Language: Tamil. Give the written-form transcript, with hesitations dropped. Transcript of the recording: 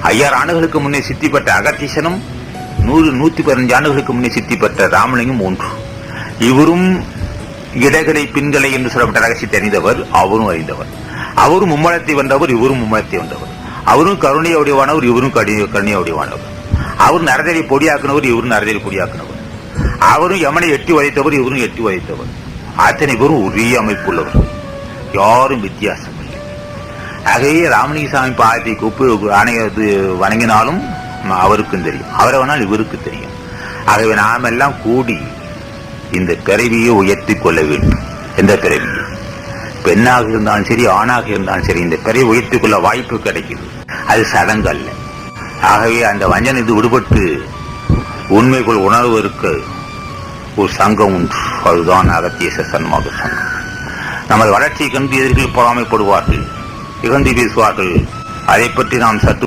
5000 ஆண்டுகளுக்கு முன்னே சித்தி பெற்ற அகத்தீசனும் 115 ஆண்டுகளுக்கு முன்னே சித்தி பெற்ற ராமலிங்கம் ஒன்று. இவரும் இடகளை பின்களை என்று சொல்லப்பட்ட ரகசியத்தை அறிந்தவர், அவரும் அறிந்தவர். அவரும் மும்மலத்தை வென்றவர், இவரும் மும்மலத்தை வென்றவர். அவரும் கருணையை உடையவானவர், இவரும் கருணையை உடையவானவர். அவர் நரதரை பொடியாக்குனவர், இவரும் நரதரை பொடியாக்குனவர். அவரும் யமனை எட்டி வதைத்தவர், இவரும் எட்டி வதைத்தவர். அத்தனை பேரும் ஒரே அமைப்புள்ளவர், யாரும் வித்தியாசம் இல்லை. ஆகவே ராமலிங்கசாமி பாதத்தை கூப்பி ஆணையது வணங்கினாலும் அவருக்கும் தெரியும், அவரை வேணால் இவருக்கு தெரியும். ஆகவே நாம் எல்லாம் கூடி இந்த பிறவியை உயர்த்திக் கொள்ள வேண்டும். எந்த பிறவியை, பெண்ணாக இருந்தாலும் சரி ஆணாக இருந்தாலும் சரி, இந்த பிறவை உயர்த்திக் கொள்ள வாய்ப்பு கிடைக்குது. அது சடங்கு அல்ல. ஆகவே அந்த வஞ்சனது விடுபட்டு உண்மைக்குள் உணர்வதற்கு ஒரு சங்கம் உண்டு, அதுதான் அகத்திய சன்மார்க்க சங்கம். நமது வளர்ச்சியை கண்டு எதிர்கள் பொறாமைப்படுவார்கள், இகழ்ந்து பேசுவார்கள். அதை பற்றி நாம் சற்று